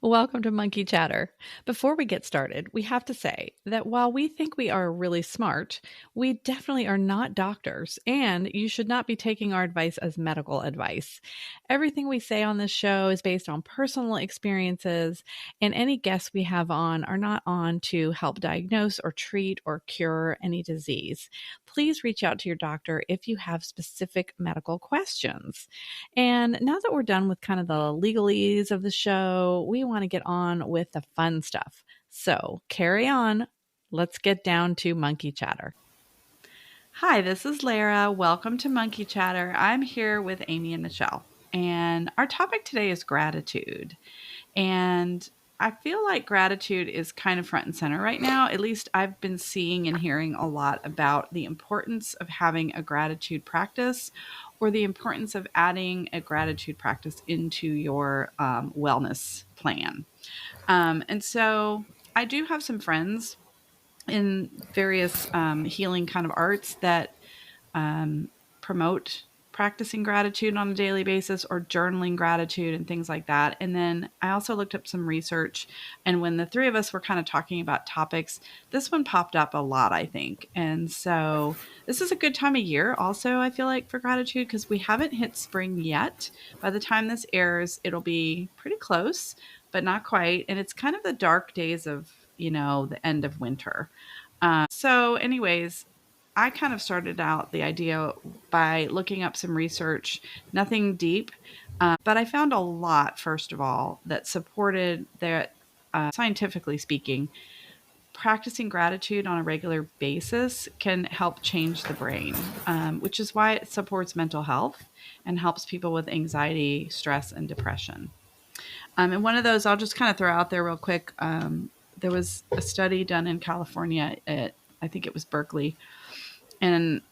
Welcome to Monkey Chatter. Before we get started, we have to say that while we think we are really smart, we definitely are not doctors, and you should not be taking our advice as medical advice. Everything we say on this show is based on personal experiences, and any guests we have on are not on to help diagnose or treat or cure any disease. Please reach out to your doctor if you have specific medical questions. And now that we're done with kind of the legalese of the show, we want to get on with the fun stuff. So carry on. Let's get down to Monkey Chatter. Hi, this is Lara. Welcome to Monkey Chatter. I'm here with Amy and Michelle. And our topic today is gratitude. And I feel like gratitude is kind of front and center right now. At least I've been seeing and hearing a lot about the importance of having a gratitude practice or the importance of adding a gratitude practice into your wellness plan. And so I do have some friends in various healing kind of arts that promote practicing gratitude on a daily basis or journaling gratitude and things like that. And then I also looked up some research. And when the three of us were kind of talking about topics, this one popped up a lot, I think. And so this is a good time of year also, I feel like, for gratitude because we haven't hit spring yet. By the time this airs, it'll be pretty close, but not quite. And it's kind of the dark days of, the end of winter. Anyways, I kind of started out the idea by looking up some research, nothing deep, but I found a lot, first of all, that supported that, scientifically speaking, practicing gratitude on a regular basis can help change the brain, which is why it supports mental health and helps people with anxiety, stress, and depression. And one of those I'll just kind of throw out there real quick. There was a study done in California at, I think it was Berkeley, and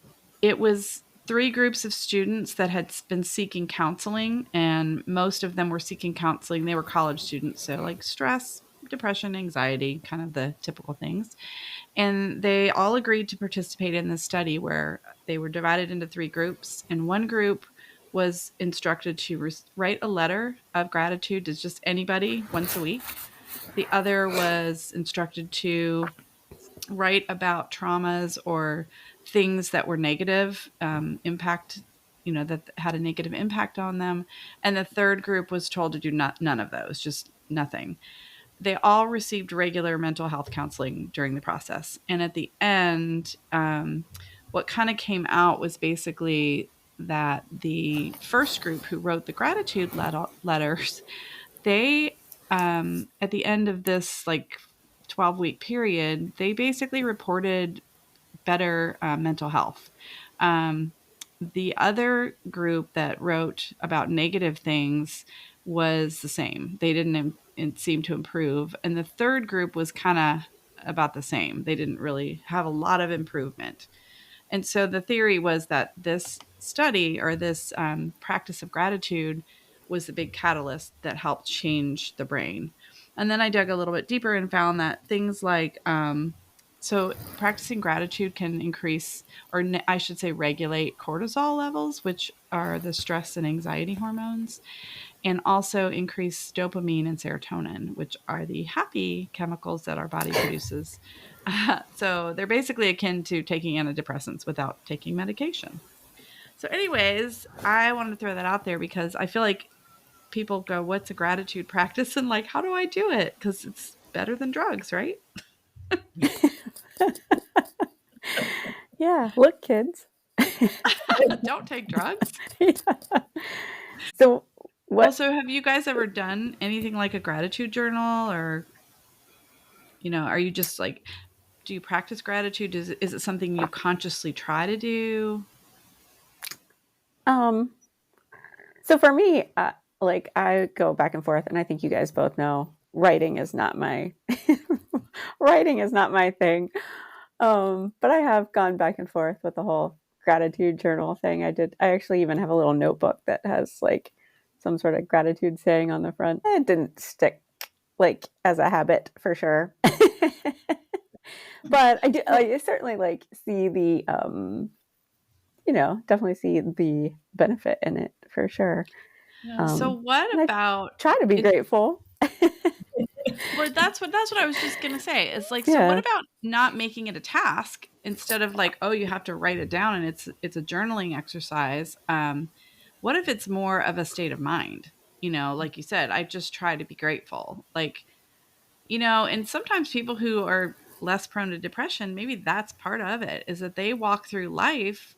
it was three groups of students that had been seeking counseling, and most of them were seeking counseling. They were college students, so like stress, depression, anxiety, kind of the typical things. And they all agreed to participate in this study where they were divided into three groups, and one group was instructed to write a letter of gratitude to just anybody once a week. The other was instructed to write about traumas or things that were negative impact, that had a negative impact on them. And the third group was told to do none of those, just nothing. They all received regular mental health counseling during the process. And at the end, what kind of came out was basically that the first group who wrote the gratitude letters, they, at the end of this 12-week period, they basically reported better mental health. The other group that wrote about negative things was the same. They didn't seem to improve. And the third group was kind of about the same. They didn't really have a lot of improvement. And so the theory was that this study or this practice of gratitude was the big catalyst that helped change the brain. And then I dug a little bit deeper and found that things like, so practicing gratitude can increase, or I should say regulate cortisol levels, which are the stress and anxiety hormones, and also increase dopamine and serotonin, which are the happy chemicals that our body produces. So they're basically akin to taking antidepressants without taking medication. So anyways, I wanted to throw that out there because I feel like people go, what's a gratitude practice? And how do I do it? Because it's better than drugs, right? Yeah, look, kids. Don't take drugs. Yeah. So, what? Also, have you guys ever done anything like a gratitude journal or, are you just do you practice gratitude? Is it something you consciously try to do? Um, so for me, I go back and forth, and I think you guys both know writing is not my writing is not my thing. But I have gone back and forth with the whole gratitude journal thing. I actually even have a little notebook that has some sort of gratitude saying on the front. It didn't stick as a habit for sure. But I certainly see the definitely see the benefit in it for sure. Yeah. So what And I about try to be grateful. Well, that's what I was just gonna say. It's like, so what Yeah. about not making it a task instead of like, oh, you have to write it down and it's a journaling exercise. What if it's more of a state of mind? Like you said, I just try to be grateful. Like, and sometimes people who are less prone to depression, maybe that's part of it, is that they walk through life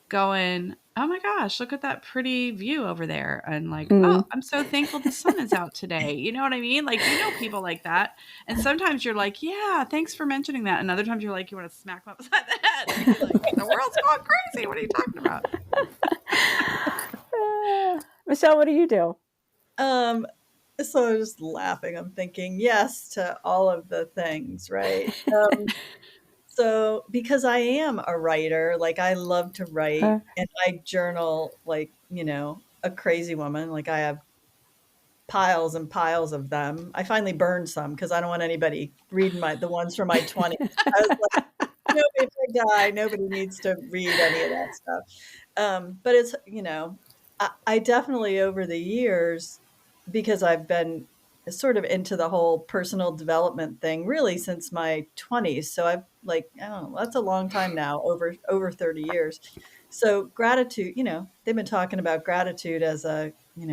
going, oh my gosh, look at that pretty view over there. And like, oh, Mm. I'm so thankful the sun is out today. You know what I mean? Like, people like that. And sometimes you're like, yeah, thanks for mentioning that. And other times you're like, you want to smack them upside the head. And you're like, the world's going crazy. What are you talking about? Michelle, what do you do? So I'm just laughing. I'm thinking yes to all of the things, right? So because I am a writer, like I love to write Uh, and I journal like, a crazy woman. Like I have piles and piles of them. I finally burned some because I don't want anybody reading the ones from my 20s. I was like, if I die, nobody needs to read any of that stuff. But it's, I definitely over the years, because I've been sort of into the whole personal development thing really since my 20s. So I've like, I don't know, that's a long time now, over 30 years. So gratitude, they've been talking about gratitude as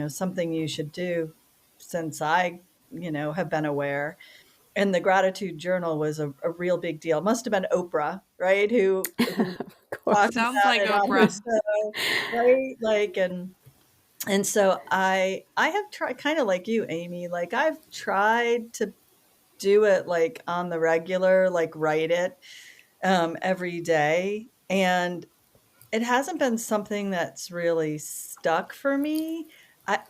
something you should do since I, have been aware. And the gratitude journal was a real big deal. Must have been Oprah, right? Who of course. talked Sounds about like it on her Oprah. show, right? Like, and so I have tried, kind of like you, Amy, like I've tried to do it like on the regular, like write it every day. And it hasn't been something that's really stuck for me.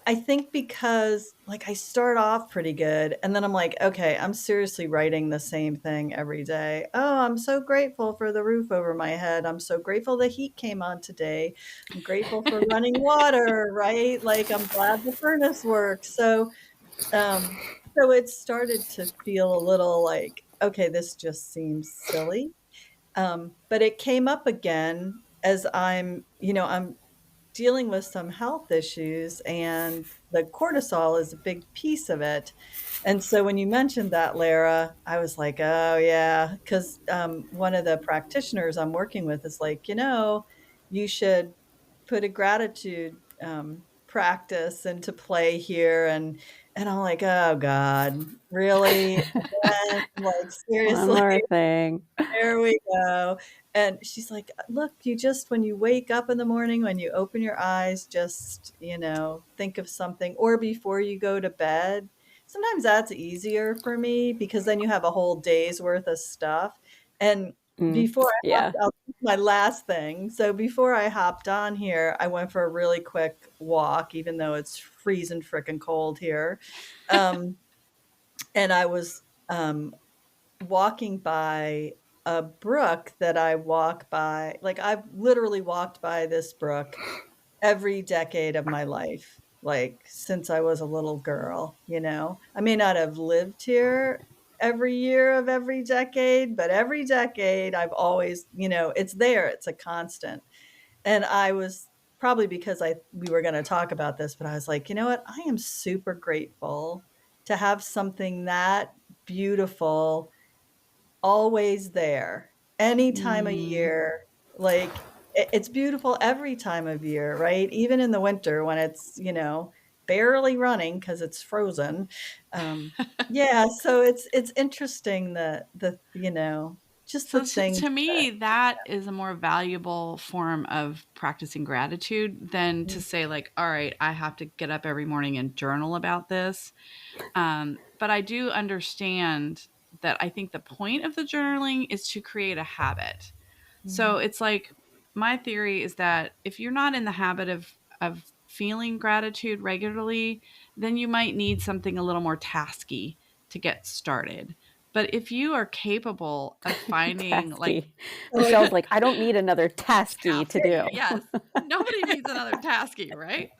I think because like I start off pretty good and then I'm like, okay, I'm seriously writing the same thing every day. Oh, I'm so grateful for the roof over my head. I'm so grateful the heat came on today. I'm grateful for running water, right? Like I'm glad the furnace works. Um, so it started to feel a little like, okay, this just seems silly. But it came up again as I'm dealing with some health issues and the cortisol is a big piece of it. And so when you mentioned that, Lara, I was like, oh yeah, because one of the practitioners I'm working with is like, you should put a gratitude practice into play here. And I'm like, oh God, really? Again? Like One seriously? more thing. There we go. And she's like, look, when you wake up in the morning, when you open your eyes, just, think of something, or before you go to bed. Sometimes that's easier for me because then you have a whole day's worth of stuff. And before Yeah. I'll do my last thing. So before I hopped on here, I went for a really quick walk, even though it's freezing frickin' cold here. Um, and I was, walking by a brook that I walk by. Like I've literally walked by this brook every decade of my life, like since I was a little girl. I may not have lived here every year of every decade, but every decade I've always, it's there, it's a constant. And I was probably because we were going to talk about this, but I was like, you know what? I am super grateful to have something that beautiful always there any time of year. Like it's beautiful every time of year, right? Even in the winter when it's, barely running because it's frozen. Yeah, so it's interesting just the So things to me, that is a more valuable form of practicing gratitude than to that say like, all right, I have to get up every morning and journal about this. But I do understand that I think the point of the journaling is to create a habit. So Mhm. it's like my theory is that if you're not in the habit of feeling gratitude regularly, then you might need something a little more tasky to get started. But if you are capable of finding like Tasky. Like, Michelle's like, I don't need another tasky to tasky, do. yes, nobody needs another tasky, right?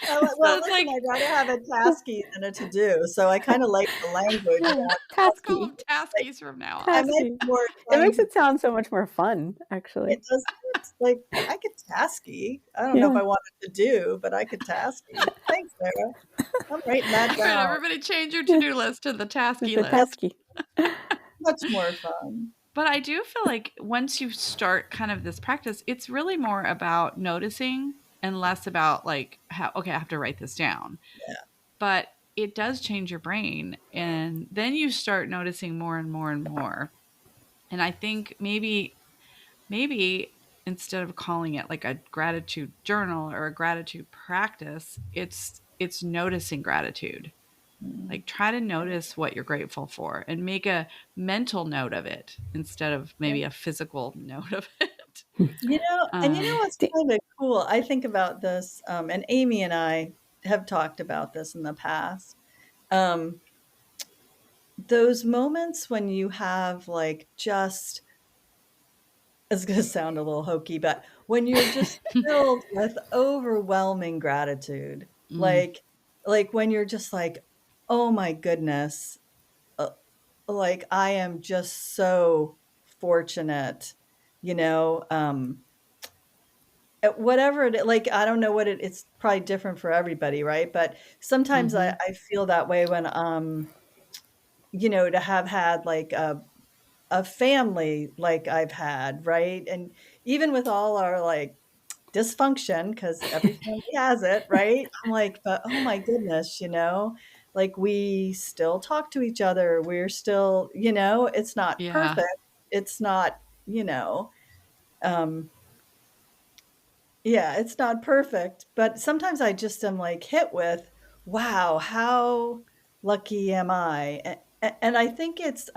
well, So it's listen, like, I'd rather have a tasky than a to-do, so I kinda like the language Yeah, that let's call tasky. them taskies from now I on. might Tasky. be more It inclined makes to. it sound so much more fun, It actually. does. It's like I could tasky. I don't know if Yeah. I wanted to do, but I could tasky. Thanks, Sarah. I'm writing that All right, down. everybody change your to-do list to the tasky The list. tasky. Much more fun. But I do feel like once you start kind of this practice, it's really more about noticing and less about like, how, okay, I have to write this down. Yeah. But it does change your brain. And then you start noticing more and more and more. And I think maybe instead of calling it like a gratitude journal or a gratitude practice, it's noticing gratitude. Like try to notice what you're grateful for and make a mental note of it instead of maybe a physical note of it. And you know what's D- kind of cool? I think about this, and Amy and I have talked about this in the past. Those moments when you have like just, it's going to sound a little hokey, but when you're just filled with overwhelming gratitude, Mm, like when you're just like, oh my goodness, uh, like I am just so fortunate, you know, whatever it, like I don't know what it's probably different for everybody, right? But sometimes mm-hmm. I feel that way when to have had like a family like I've had, right? And even with all our like dysfunction, because every family has it, right? I'm like, but oh my goodness, like we still talk to each other. We're still, it's not Yeah. perfect. It's not, you know, um, yeah, it's not perfect. But sometimes I just am like hit with, wow, how lucky am I? And I think it's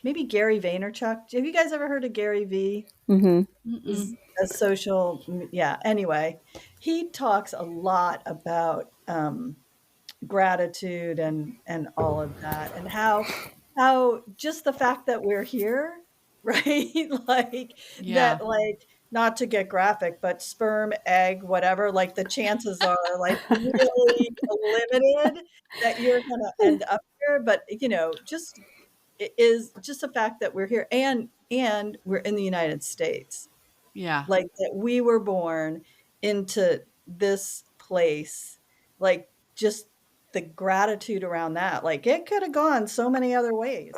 maybe Gary Vaynerchuk. Have you guys ever heard of Gary V? Mhm. He's Mm-mm. a social, yeah. Anyway, he talks a lot about gratitude and all of that, and how just the fact that we're here, right? Like Yeah. that, like not to get graphic, but sperm, egg, whatever. Like the chances are like really limited that you're gonna end up here, but just it is just the fact that we're here and we're in the United States, Yeah. like that we were born into this place, like just the gratitude around that, like it could have gone so many other ways.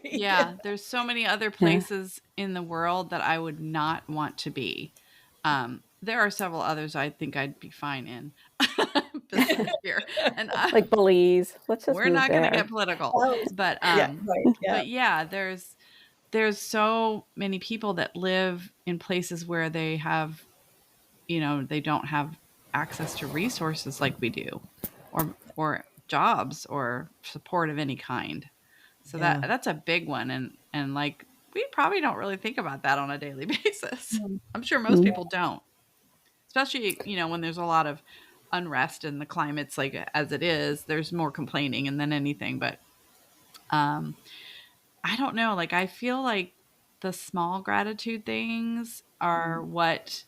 Yeah. There's so many other Yeah. places in the world that I would not want to be. There are several others I think I'd be fine in besides here. And Like Belize. Let's just we're move not going to there. get political. Oh, But yeah, right, yeah. yeah, there's so many people that live in places where they have, they don't have access to resources like we do, or jobs or support of any kind. So Yeah. that's a big one, and like we probably don't really think about that on a daily basis. Mm. I'm sure most Mm. people don't, especially when there's a lot of unrest and the climate's like as it is. There's more complaining and than anything, but um, I don't know. Like I feel like the small gratitude things are Mm. what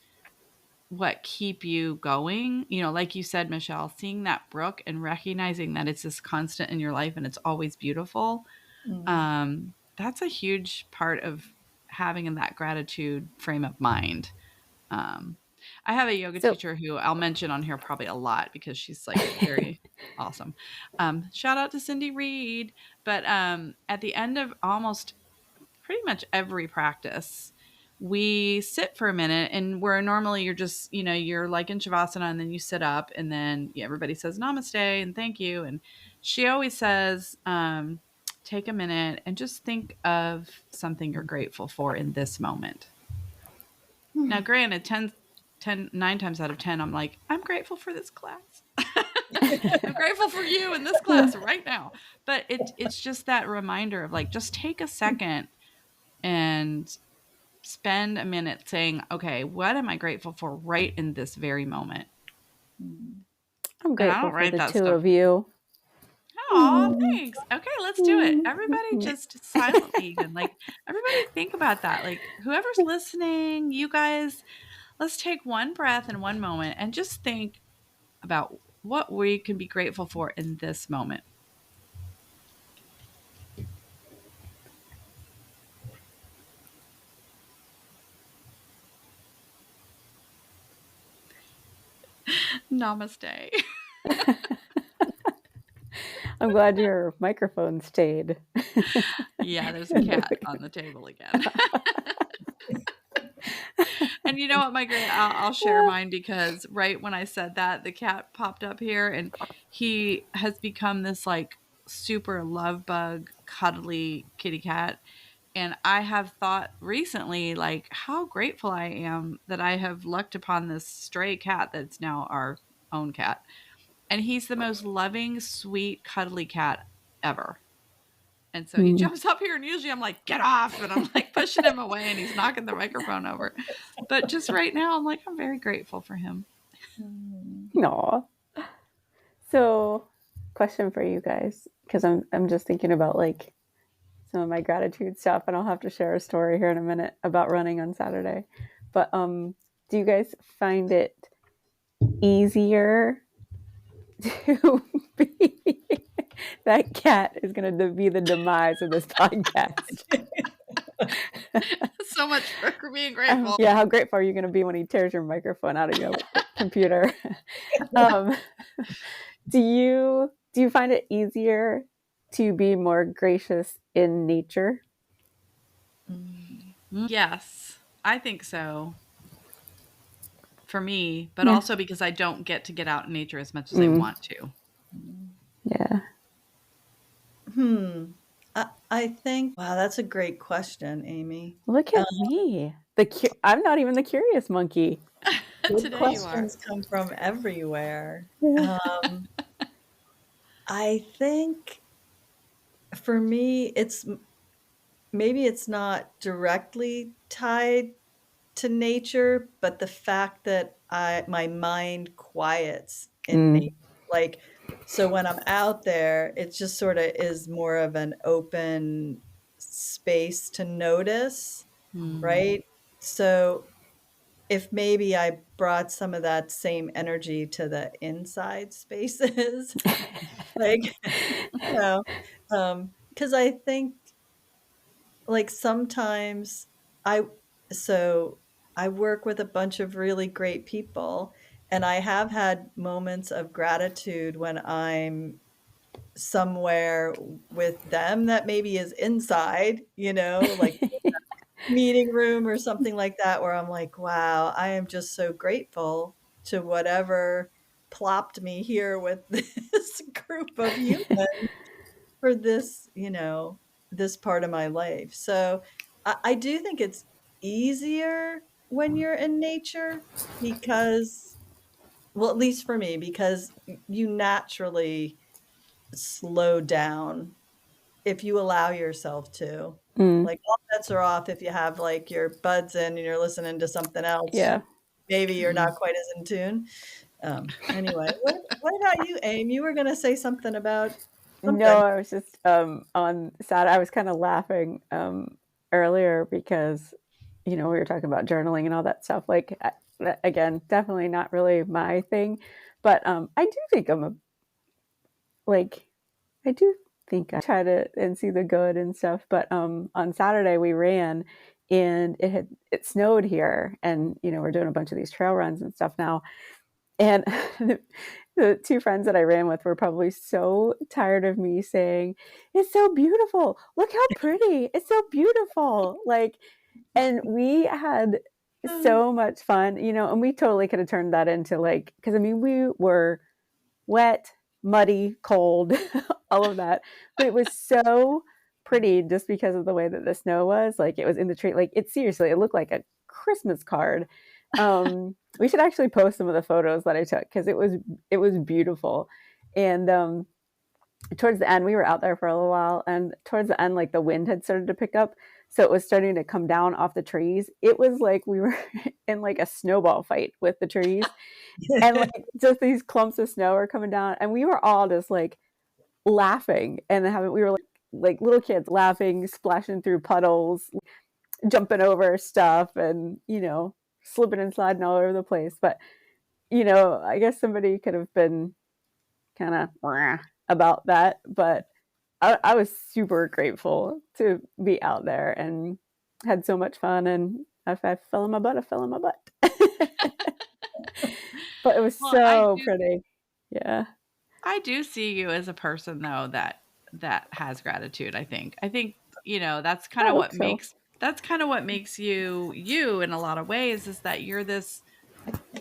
keep you going. Like you said, Michelle, seeing that brook and recognizing that it's this constant in your life and it's always beautiful. Mm. That's a huge part of having that gratitude frame of mind. Um, I have a yoga So teacher who I'll mention on here probably a lot because she's like very awesome. Shout out to Cindy Reed. But at the end of almost pretty much every practice, we sit for a minute, and where normally you're just, you're like in Shavasana and then you sit up and then everybody says namaste and thank you. And she always says, take a minute and just think of something you're grateful for in this moment. Now, granted, 9 times out of 10, I'm like, I'm grateful for this class. I'm grateful for you in this class right now. But it's just that reminder of like, just take a second and spend a minute saying, okay, what am I grateful for right in this very moment? Mm. I'm And I grateful don't for write the that two stuff. of you. Oh, thanks. Okay, let's do it. Everybody just silently, even like everybody think about that. Like whoever's listening, you guys, let's take one breath in one moment and just think about what we can be grateful for in this moment. Namaste. I'm glad your microphone stayed. Yeah, there's a cat on the table again. And you know what, I'll share mine, because right when I said that, the cat popped up here, and he has become this like super love bug, cuddly kitty cat. And I have thought recently, like, how grateful I am that I have lucked upon this stray cat that's now our own cat. And he's the most loving, sweet, cuddly cat ever. And so he jumps up here, and usually I'm like, get off. And I'm like pushing him away, and he's knocking the microphone over. But just right now, I'm like, I'm very grateful for him. Aw. So, question for you guys, because I'm just thinking about like some of my gratitude stuff, and I'll have to share a story here in a minute about running on Saturday. But do you guys find it easier to be that cat is going to be the demise of this podcast? So much for being grateful. Yeah, how grateful are you going to be when he tears your microphone out of your computer? Do you find it easier to be more gracious in nature? Yes, I think so. For me, but also because I don't get out in nature as much as I want to. Yeah. I think, wow, that's a great question, Amy. Look at me. I'm not even the curious monkey. Good questions come from everywhere. I think for me, maybe it's not directly tied to nature, but the fact that my mind quiets in nature. Like, so when I'm out there, it just sort of is more of an open space to notice, right? So if maybe I brought some of that same energy to the inside spaces, like, you know, because I think like sometimes I work with a bunch of really great people, and I have had moments of gratitude when I'm somewhere with them that maybe is inside, like meeting room or something like that, where I'm like, wow, I am just so grateful to whatever plopped me here with this group of humans for this, this part of my life. So I do think it's easier when you're in nature because, well, at least for me, because you naturally slow down if you allow yourself to. Like all bets are off if you have like your buds in and you're listening to something else. Yeah. Maybe you're not quite as in tune. Anyway, what about you, Aim? You were going to say something about something. No, I was just on Saturday. I was kind of laughing earlier because we were talking about journaling and all that stuff. Like again, definitely not really my thing, but I do think I try to and see the good and stuff. But on Saturday we ran, and it snowed here, and we're doing a bunch of these trail runs and stuff now. And the two friends that I ran with were probably so tired of me saying, "It's so beautiful. Look how pretty. It's so beautiful." Like, and we had so much fun, and we totally could have turned that into like, because I mean, we were wet, muddy, cold, all of that. But it was so pretty just because of the way that the snow was. Like, it was in the tree. Like, it looked like a Christmas card. We should actually post some of the photos that I took because it was beautiful. And towards the end, we were out there for a little while, and towards the end, like the wind had started to pick up, so it was starting to come down off the trees. It was like we were in like a snowball fight with the trees, and like just these clumps of snow were coming down, and we were all just like laughing and we were like little kids laughing, splashing through puddles, jumping over stuff, and slipping and sliding all over the place. But I guess somebody could have been kind of about that, but I was super grateful to be out there and had so much fun. And if I fell in my butt, I fell in my butt. But it was so pretty. Yeah. I do see you as a person though that has gratitude, I think, that's kind I of hope what so. makes you you in a lot of ways is that you're this,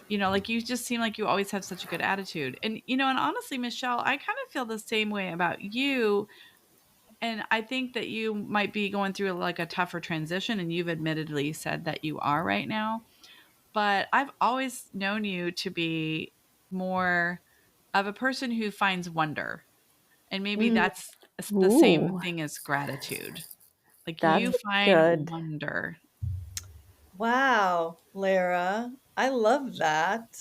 like you just seem like you always have such a good attitude. And and honestly, Michelle, I kind of feel the same way about you. And I think that you might be going through like a tougher transition, and you've admittedly said that you are right now. But I've always known you to be more of a person who finds wonder. And maybe Mm, that's the same Ooh, thing as gratitude. Like you that's find good. wonder. wow, Lara, I love that.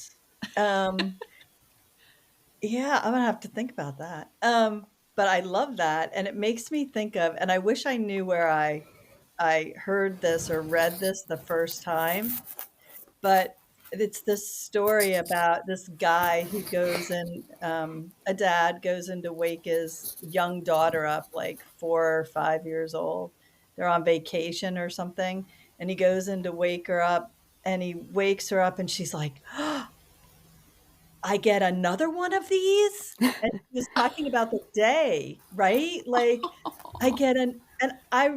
Um, yeah, I'm gonna have to think about that. But I love that, and it makes me think of, and I wish I knew where I heard this or read this the first time, but it's this story about this guy who goes in, a dad goes in to wake his young daughter up, like 4 or 5 years old. They're on vacation or something, and he goes in to wake her up, and he wakes her up, and she's like, "I get another one of these?" And he was talking about the day, right? Like, I get an and I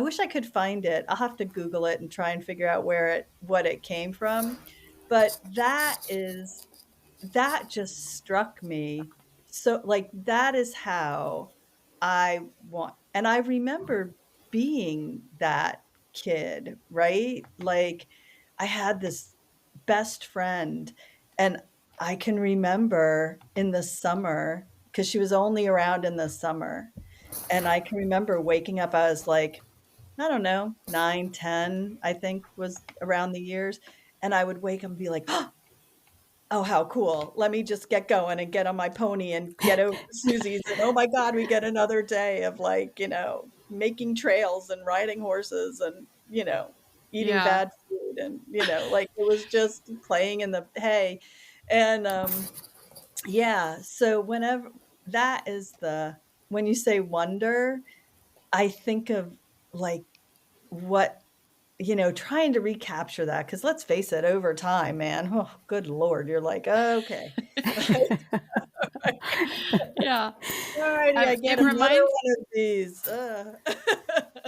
wish I could find it. I'll have to Google it and try and figure out what it came from, but that just struck me. So, like, that is how I want, and I remember being that kid, right? Like, I had this best friend, and I can remember in the summer, because she was only around in the summer, and I can remember waking up, I was like, I don't know, 9, 10. I think was around the years, and I would wake up and be like, "Oh, how cool. Let me just get going and get on my pony and get over to Susie's, and oh my god, we get another day of, like, making trails and riding horses and, eating Yeah. bad food and, like, it was just playing in the hay." And, yeah, so whenever that is the when you say wonder, I think of, like, what trying to recapture that, because let's face it, over time, man, oh, good lord, you're like, "Okay. Yeah. Alrighty, I get It another reminds one of these,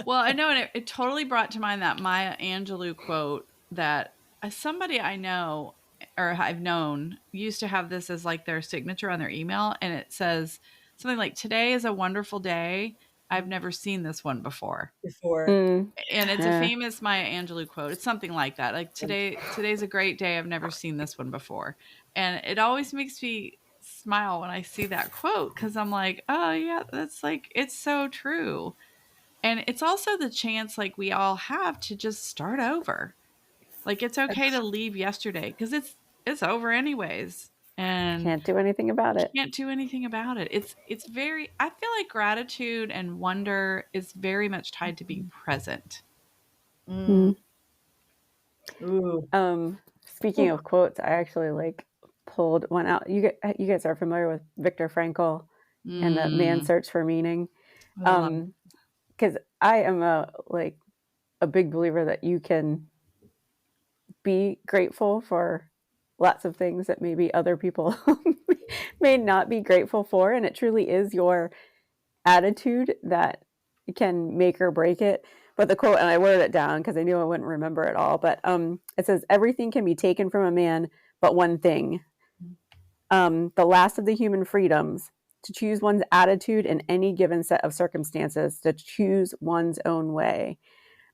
Well, I know, and it totally brought to mind that Maya Angelou quote that somebody I know or I've known used to have this as like their signature on their email. And it says something like, "Today is a wonderful day. I've never seen this one before." Before. Mm. And it's a famous Maya Angelou quote. It's something like that. Like, today's a great day. I've never seen this one before. And it always makes me smile when I see that quote, because I'm like, oh yeah, that's like, it's so true. And it's also the chance like we all have to just start over. Like, it's okay to leave yesterday because it's over anyways. And Can't do anything about you it. can't do anything about it. It's very, I feel like gratitude and wonder is very much tied to being present. Mm, Mm. ooh. Speaking of quotes, I actually like pulled one out. You guys are familiar with Viktor Frankl and the Man's Mm, Search for Meaning. I love Because I am a big believer that you can be grateful for lots of things that maybe other people may not be grateful for, and it truly is your attitude that can make or break it. But the quote, and I wrote it down because I knew I wouldn't remember it all, but it says, "Everything can be taken from a man but one thing, the last of the human freedoms, to choose one's attitude in any given set of circumstances, to choose one's own way."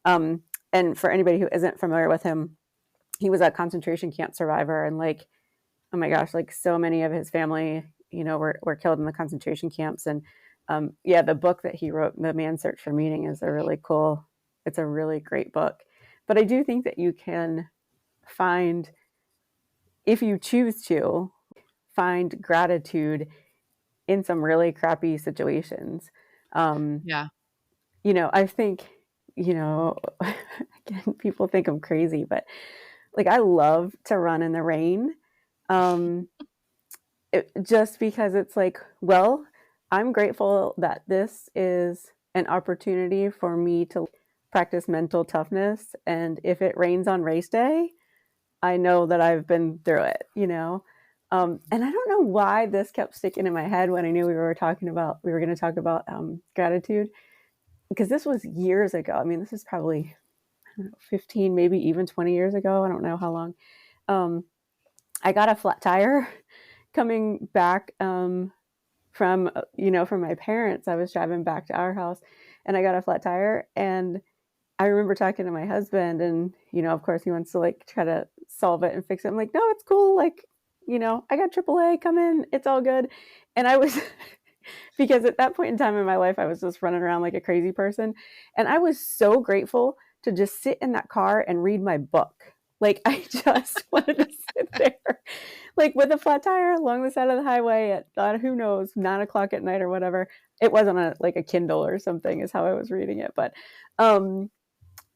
um, and for anybody who isn't familiar with him, he was a concentration camp survivor, and like, oh my gosh, like so many of his family, were killed in the concentration camps. And yeah, the book that he wrote, The Man's Search for Meaning, is a really cool, it's a really great book. But I do think that you can find, if you choose to, find gratitude in some really crappy situations. Um, Yeah. I think, again, people think I'm crazy, but like I love to run in the rain. Um, just because it's like, well, I'm grateful that this is an opportunity for me to practice mental toughness. And if it rains on race day, I know that I've been through it. And I don't know why this kept sticking in my head when I knew we were going to talk about gratitude, because this was years ago. I mean, this is probably, I don't know, 15, maybe even 20 years ago. I don't know how long. I got a flat tire coming back from my parents. I was driving back to our house and I got a flat tire, and I remember talking to my husband, and of course he wants to like try to solve it and fix it. I'm like, no, it's cool. Like, I got AAA, come in, it's all good. And I was because at that point in time in my life, I was just running around like a crazy person. And I was so grateful to just sit in that car and read my book. Like, I just wanted to sit there, like with a flat tire along the side of the highway at, who knows, 9:00 at night or whatever. It wasn't a Kindle or something is how I was reading it. But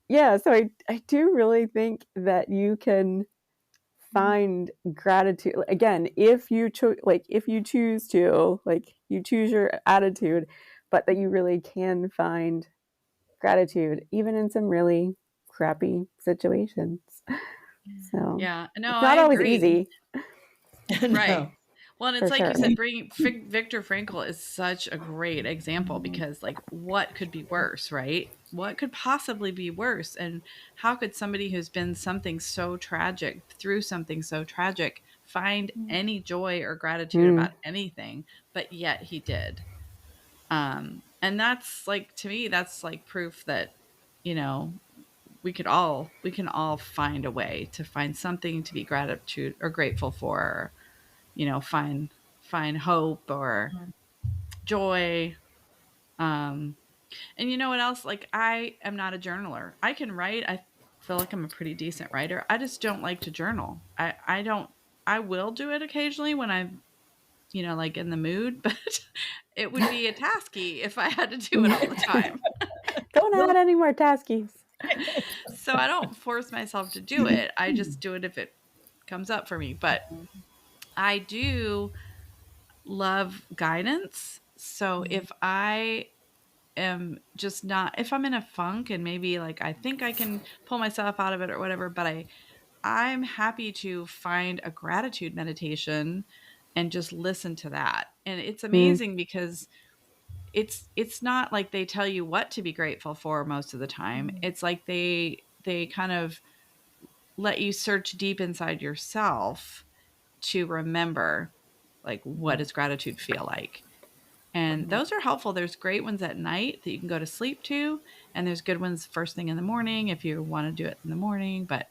yeah, so I do really think that you can find gratitude again if you choose to, like, you choose your attitude, but that you really can find gratitude even in some really crappy situations. So Yeah, no, it's not I always agree. easy. Right. No. Well, and it's For like you sure. said, bringing Viktor Frankl is such a great example, because like, what could be worse, right? What could possibly be worse? And how could somebody who's been something so tragic, through something so tragic, find any joy or gratitude about anything? But yet he did. And that's like, to me, that's like proof that, we can all find a way to find something to be gratitude or grateful for, find hope or joy. And you know what else? Like, I am not a journaler. I can write. I feel like I'm a pretty decent writer. I just don't like to journal. I don't. I will do it occasionally when I'm, like in the mood, but it would be a tasky if I had to do it all the time. Don't add any more taskies. So I don't force myself to do it. I just do it if it comes up for me. But I do love guidance. So if I am just not, if I'm in a funk and maybe like I think I can pull myself out of it or whatever, but I'm happy to find a gratitude meditation and just listen to that. And it's amazing because it's not like they tell you what to be grateful for most of the time. It's like they kind of let you search deep inside yourself to remember, like, what does gratitude feel like? And those are helpful. There's great ones at night that you can go to sleep to, and there's good ones first thing in the morning if you want to do it in the morning. But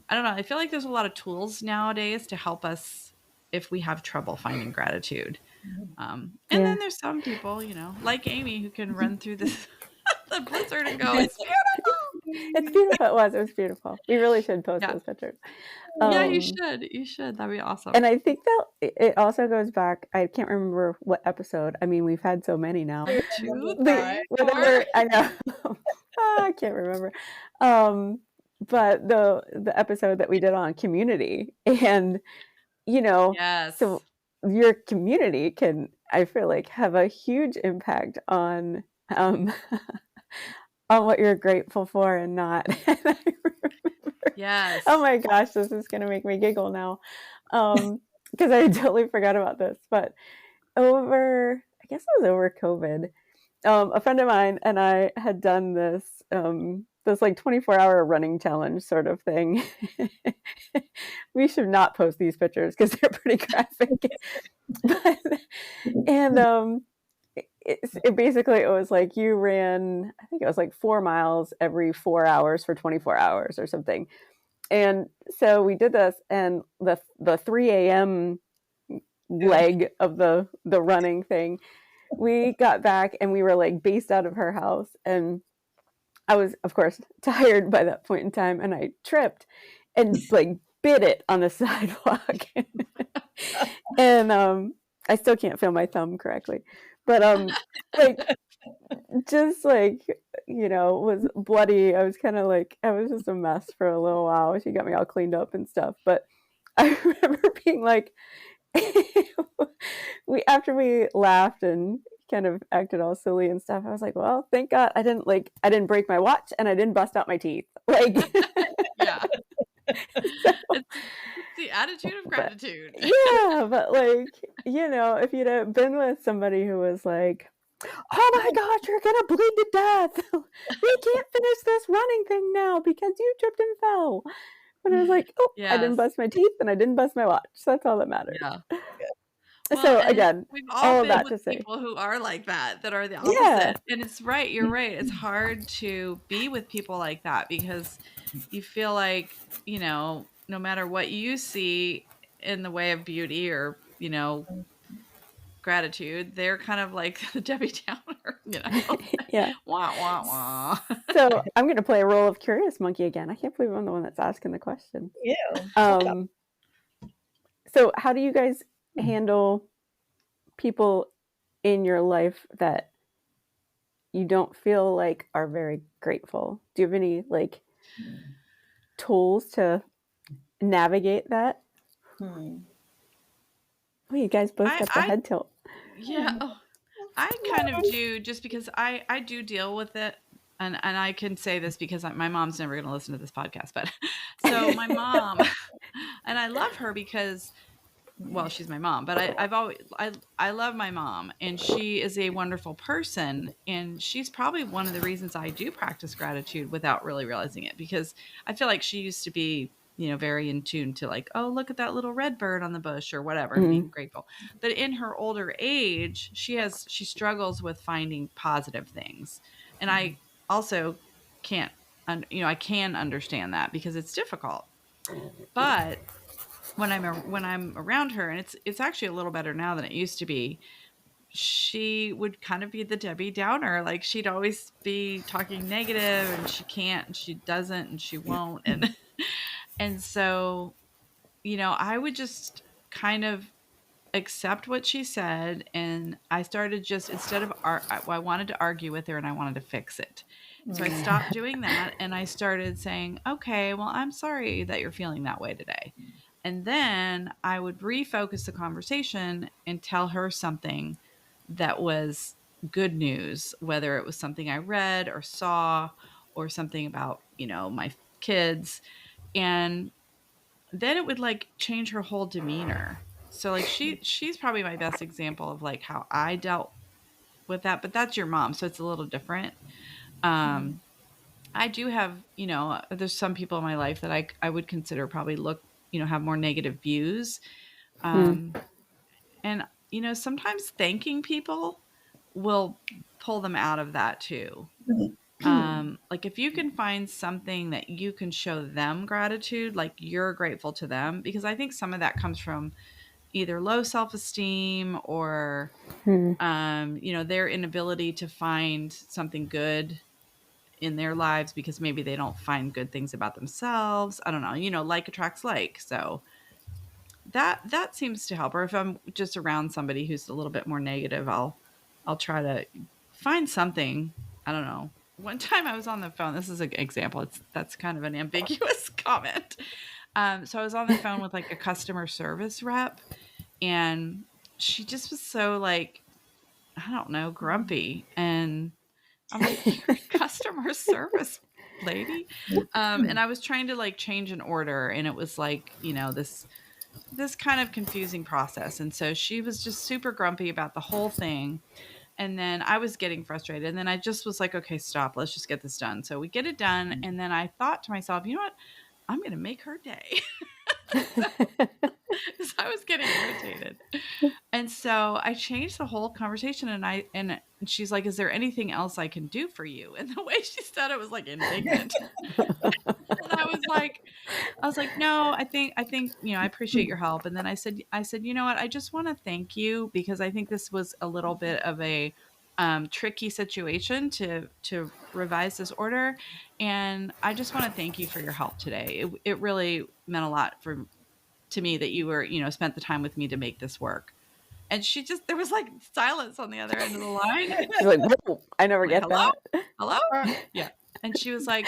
I don't know. I feel like there's a lot of tools nowadays to help us if we have trouble finding gratitude. And then there's some people, like Amy, who can run through the blizzard and go, "It's beautiful." It's beautiful. It was beautiful. We really should post those pictures. Yeah, you should. That'd be awesome. And I think that it also goes back, I can't remember what episode. I mean, we've had so many now. 2, 3, 4. I know. I can't remember. But the episode that we did on community, and Yes. so your community can, I feel like, have a huge impact on on what you're grateful for and not. And I remember, Yes. oh my gosh, this is gonna make me giggle now, because I totally forgot about this. But I guess it was over COVID, a friend of mine and I had done this like 24-hour running challenge sort of thing. We should not post these pictures because they're pretty graphic. And it basically, it was like you ran, I think it was like 4 miles every 4 hours for 24 hours or something. And so we did this, and the 3 a.m. leg of the running thing, we got back and we were like based out of her house, and I was, of course, tired by that point in time, and I tripped and like bit it on the sidewalk. And I still can't feel my thumb correctly, but like, just like, was bloody. I was kind of like, I was just a mess for a little while. She got me all cleaned up and stuff, but I remember being like, after we laughed and kind of acted all silly and stuff, I was like, well, thank God I didn't break my watch and I didn't bust out my teeth. Like, Yeah. So, It's the attitude of But gratitude. yeah, but like, if you'd have been with somebody who was like, oh my gosh, you're gonna bleed to death. We can't finish this running thing now because you tripped and fell. But I was like, oh, I didn't Yes. bust my teeth and I didn't bust my watch. So that's all that matters. Yeah. Well, So and again, we've all all of been that with to say, people who are like that are the yeah, opposite. And it's right, you're right. It's hard to be with people like that because you feel like, no matter what you see in the way of beauty or, gratitude, they're kind of like the Debbie Downer, yeah. wah, wah, wah. So I'm going to play a role of curious monkey again. I can't believe I'm the one that's asking the question. Yeah. So how do you guys handle people in your life that you don't feel like are very grateful? Do you have any like tools to navigate that? Oh, you guys both got the head tilt. Yeah. Oh, I kind of do, just because I do deal with it. And I can say this because my mom's never going to listen to this podcast. But so my mom, and I love her because, well, she's my mom, but I love my mom, and she is a wonderful person. And she's probably one of the reasons I do practice gratitude without really realizing it, because I feel like she used to be, very in tune to like, oh, look at that little red bird on the bush or whatever, and being grateful. But in her older age, she struggles with finding positive things. And I also can't, I can understand that because it's difficult. But when I'm around her, and it's actually a little better now than it used to be, she would kind of be the Debbie Downer. Like, she'd always be talking negative, and she can't, and she doesn't, and she won't. And so, I would just kind of accept what she said. And I started just, instead of, I wanted to argue with her and I wanted to fix it. So I stopped doing that, and I started saying, okay, well, I'm sorry that you're feeling that way today. And then I would refocus the conversation and tell her something that was good news, whether it was something I read or saw or something about, my kids. And then it would like change her whole demeanor. So like she's probably my best example of like how I dealt with that, but that's your mom, so it's a little different. I do have, there's some people in my life that I would consider probably have more negative views. And, sometimes thanking people will pull them out of that too. Like if you can find something that you can show them gratitude, like you're grateful to them, because I think some of that comes from either low self-esteem or, their inability to find something good in their lives because maybe they don't find good things about themselves. I don't know, like attracts like. So that seems to help. Or if I'm just around somebody who's a little bit more negative, I'll try to find something. I don't know. One time I was on the phone. This is an example. That's kind of an ambiguous comment. So I was on the phone with like a customer service rep, and she just was so like, I don't know, grumpy. And I'm like, you're a customer service lady. And I was trying to like change an order, and it was like, this kind of confusing process. And so she was just super grumpy about the whole thing. And then I was getting frustrated. And then I just was like, okay, stop. Let's just get this done. So we get it done. And then I thought to myself, you know what? I'm going to make her day. Because I was getting irritated. And so I changed the whole conversation, and she's like, is there anything else I can do for you? And the way she said it was like indignant. And I was like, no, I think, I appreciate your help. And then I said, you know what? I just want to thank you because I think this was a little bit of a tricky situation to revise this order. And I just want to thank you for your help today. It really meant a lot to me that you were, spent the time with me to make this work. And there was like silence on the other end of the line. She's like, whoa, I never get hello? that. Hello? Yeah. And she was like,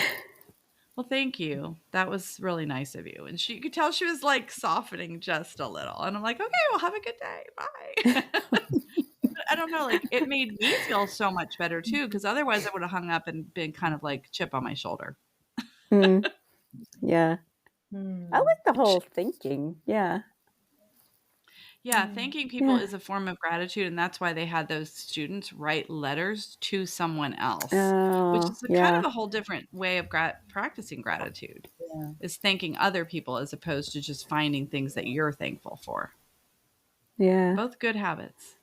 well, thank you. That was really nice of you. And you could tell she was like softening just a little. And I'm like, okay, well, have a good day. Bye. I don't know. Like it made me feel so much better too. Cause otherwise I would have hung up and been kind of like chip on my shoulder. Yeah. I like the Which, whole thinking. Yeah. yeah, thanking people Yeah. is a form of gratitude, and that's why they had those students write letters to someone else, which Oh, is a kind of yeah. a whole different way of practicing gratitude, Yeah, is thanking other people as opposed to just finding things that you're thankful for. Yeah. Both good habits.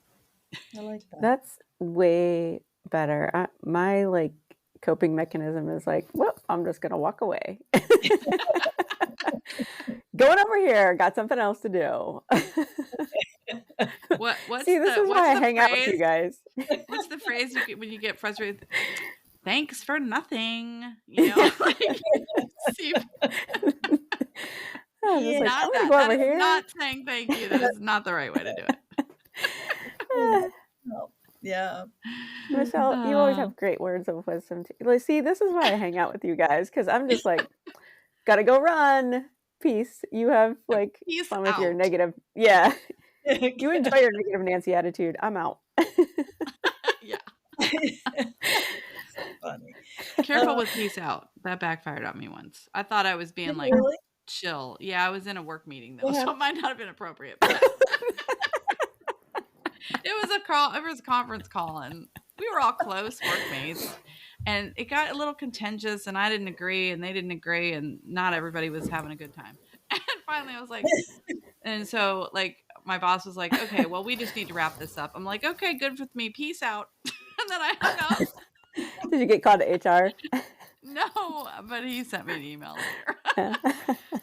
I like that. That's way better. My like coping mechanism is like, well, I'm just gonna walk away. Going over here, got something else to do. See, this is What's why I the hang out with you phrase? guys. What's the phrase you get when you get frustrated? Thanks for nothing. You know, like see, I was just like, Yeah. I'm not gonna that. go That over is here. not saying thank you. That is not the right way to do it. Yeah. Michelle, you always Uh, have great words of wisdom. Like, see, this is why I hang out with you guys because I'm just like, gotta go run. Peace. You have like Peace fun with your out. negative. Yeah, you enjoy your negative Nancy attitude. I'm out. Yeah. So funny. Careful with peace out. That backfired on me once. I thought I was being like Really? chill. Yeah, I was in a work meeting though, What so happened? it might not have been appropriate. But it was a call. It was a conference call, and we were all close workmates. And it got a little contentious, and I didn't agree, and they didn't agree, and not everybody was having a good time. And finally, I was like, and so like my boss was like, "Okay, well, we just need to wrap this up." I'm like, "Okay, good with me. Peace out." And then I hung up. Did you get called to HR? No, but he sent me an email later. Yeah.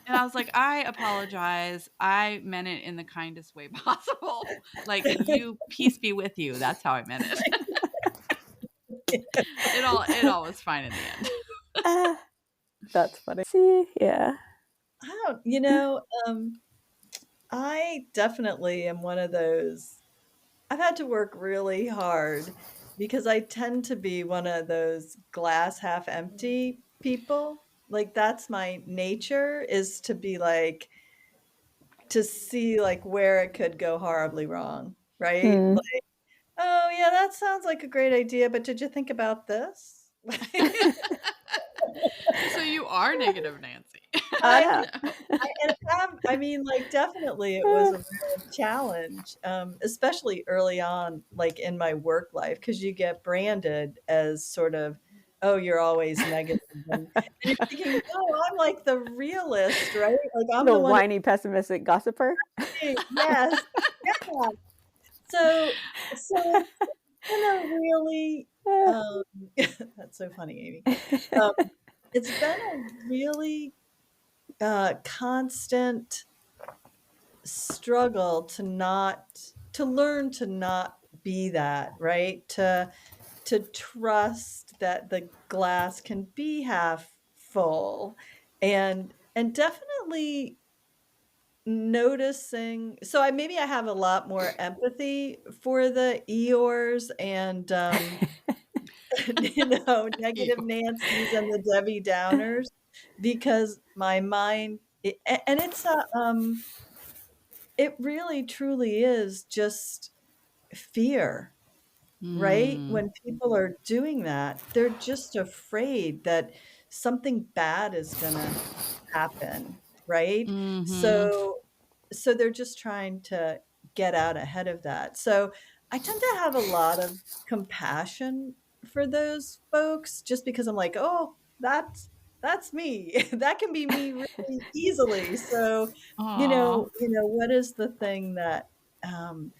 And I was like, I apologize. I meant it in the kindest way possible. Like, you, peace be with you. That's how I meant it. It all was fine in the end. That's funny. See, yeah. I don't, I definitely am one of those. I've had to work really hard because I tend to be one of those glass half empty people. Like that's my nature is to be like to see like where it could go horribly wrong, right? Hmm. Like, oh yeah, that sounds like a great idea, but did you think about this? So you are negative Nancy. I I know. I mean, like, definitely it was a real challenge, especially early on, like, in my work life, because you get branded as sort of, "Oh, you're always negative," and you're thinking, "No, I'm, like, the realist, right? Like, I'm The the one whiny, pessimistic gossiper. who's yes, yeah." So it's been a really, um that's so funny, Amy. Um, it's been a really, constant struggle to learn to not be that, right? To trust that the glass can be half full and definitely noticing so maybe I have a lot more empathy for the Eeyores and negative You. Nancy's and the Debbie Downers because my mind and it's a it really truly is just fear, right? Mm. When people are doing that, they're just afraid that something bad is gonna happen, right? Mm-hmm. So they're just trying to get out ahead of that. So I tend to have a lot of compassion for those folks just because I'm like, "Oh, that's me. That can be me really easily." So, Aw. what is the thing that, um,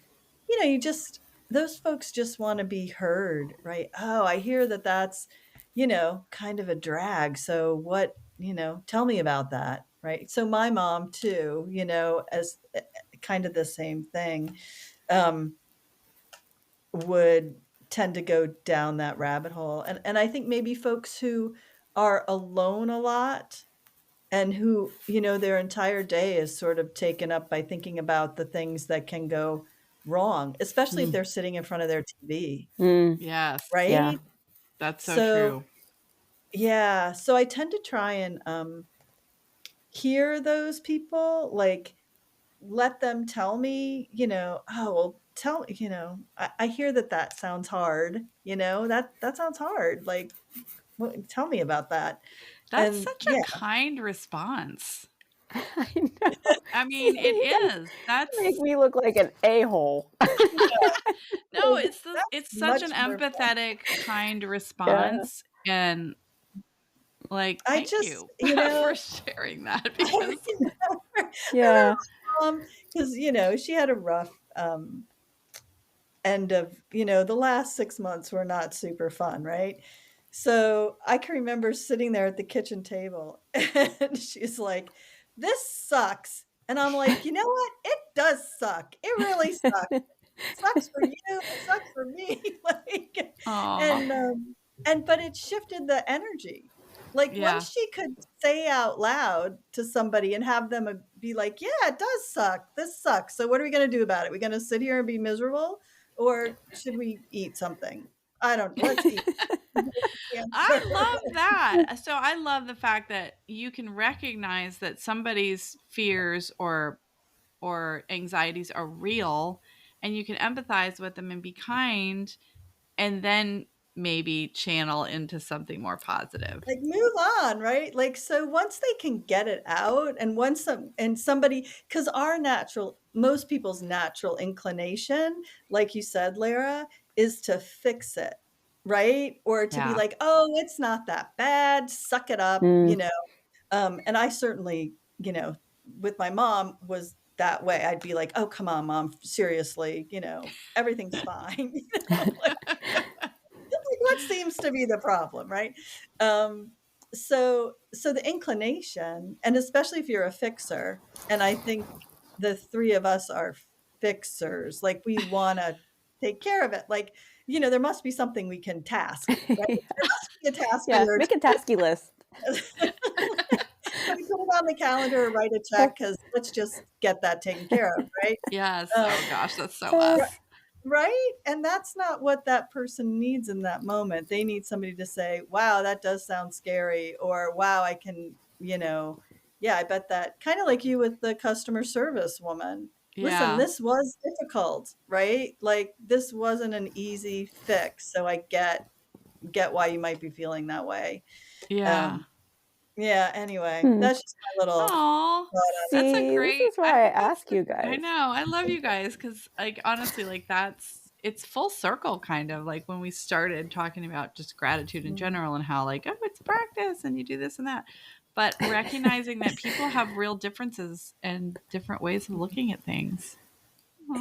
you just those folks just wanna be heard, right? "Oh, I hear that that's, kind of a drag, so tell me about that," right? So my mom too, as kind of the same thing, um, would tend to go down that rabbit hole, and I think maybe folks who are alone a lot and who, their entire day is sort of taken up by thinking about the things that can go wrong, especially if Mm. they're sitting in front of their TV, Mm, Yes, yeah. right? that's so So, true. yeah, so I tend to try and, hear those people, like, let them tell me, "Oh, well, I hear that that sounds hard, that sounds hard, like, tell me about that." That's And such a yeah. kind response. I know. I mean, it You guys is. That's make me look like an a-hole. no, That's it's such an much more fun. empathetic, kind Yeah. response, and like, I thank just, you you know, for sharing that because and Yeah. her mom, because you know she had a rough end of, you know, the last 6 months were not super fun, right? So I can remember sitting there at the kitchen table and she's like, this sucks. And I'm like, you know what? It does suck. It really sucks. It sucks for you. It sucks for me. Like, aw, and but it shifted the energy. Like yeah, once she could say out loud to somebody and have them be like, yeah, it does suck. This sucks. So what are we going to do about it? We're going to sit here and be miserable, or should we eat something? I don't know. Let's eat. I Answer. love that. So I love the fact that you can recognize that somebody's fears or anxieties are real, and you can empathize with them and be kind, and then maybe channel into something more positive. Like move on, right? Like so once they can get it out and once somebody, because our natural, most people's natural inclination, like you said, Lara, is to fix it, right? Or to be Yeah. like, oh, it's not that bad, suck it up, you Mm. know. And I certainly, you know, with my mom was that way. I'd be like, oh, come on, mom, seriously, you know, everything's fine. You know, like what seems to be the problem, right? Um, so the inclination, and especially if you're a fixer, and I think the three of us are fixers, like we want to take care of it. Like, you know, there must be something we can task, right? Yeah. There must be a task Yeah. alert. Make a tasky list. Can we put it on the calendar or write a check? Because let's just get that taken care of, right? Yes. Um, Oh gosh, that's so Uh, us. Right? And that's not what that person needs in that moment. They need somebody to say, wow, that does sound scary, or wow, I can, you know, yeah, I bet that kind of like you with the customer service woman. Listen, Yeah. this was difficult, right? Like this wasn't an easy fix. So I get why you might be feeling that way. Yeah. Um, yeah, anyway, Hmm. that's just my little Oh, thought on that's a See, this great. is I why I think that's. ask you I guys. know. I love you guys because, like, honestly, like it's full circle, kind of like when we started talking about just gratitude in it. general and how, like, oh, it's practice and you do this and that, but recognizing that people have real differences and different ways of looking at things.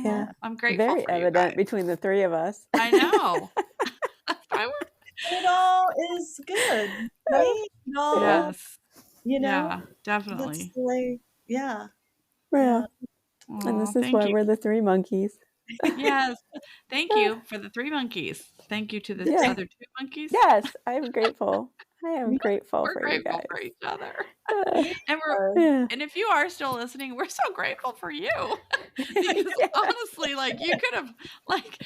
Yeah. Oh, I'm grateful Very for you evident guys. between the three of us. I know. That's why we're. It all is good, right? It all, Yes. you know, Yeah. that's Definitely. the way, yeah, Yeah. yeah. And Oh, this is thank why you. we're the three monkeys. Yes. Thank you for the 3 monkeys. Thank you to the Yeah. other 2 monkeys. Yes, I'm grateful. I am grateful We're for you grateful guys. for each other. Uh, And yeah. if you are still listening, we're so grateful for you. Because Yeah. honestly, like you could have like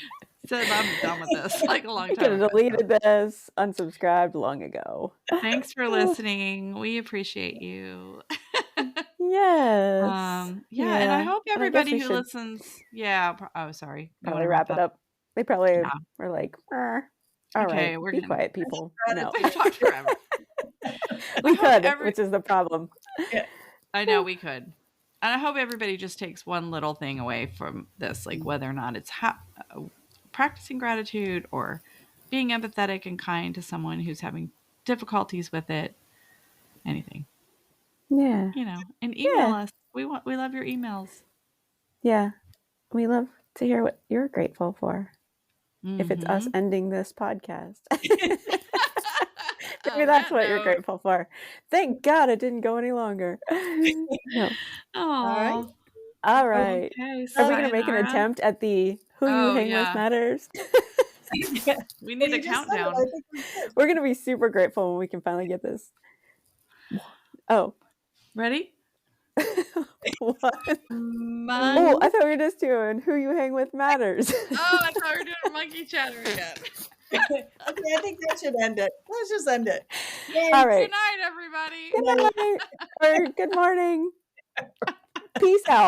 said, I'm done with this like a long I time could have ago. deleted this, unsubscribed long ago. Thanks for listening. We appreciate you. Yes. Yeah, and I hope And I guess everybody we who should listens, yeah, oh sorry. You want probably to wrap wrap it up? up. They probably Yeah. were like, all right, Okay, we're be gonna quiet, people. No, Gratitude. we've talked forever. we I hope could, which is the problem. Yeah. I know we could. And I hope everybody just takes one little thing away from this, like whether or not it's practicing gratitude or being empathetic and kind to someone who's having difficulties with it, anything, Yeah. and email Yeah. us. We love your emails. Yeah. We love to hear what you're grateful for. If it's us Mhm. ending this podcast. Maybe On that's that what you're note, grateful for. Thank God it didn't go any longer. No. All right. oh, All right. okay, Are we going to make an sayonara. attempt at the Who You Oh Hang With yeah, Matters? we Well, need a you just said it. countdown. I think we did. We're going to be super grateful when we can finally get this. Oh. Ready? What? Mon- Oh, I thought we were just doing Who You Hang With Matters. Oh, I thought we were doing monkey chatter again. Okay, I think that should end it. Let's just end it. Yay. All right. Good night, everybody. Good night or good morning. Peace out.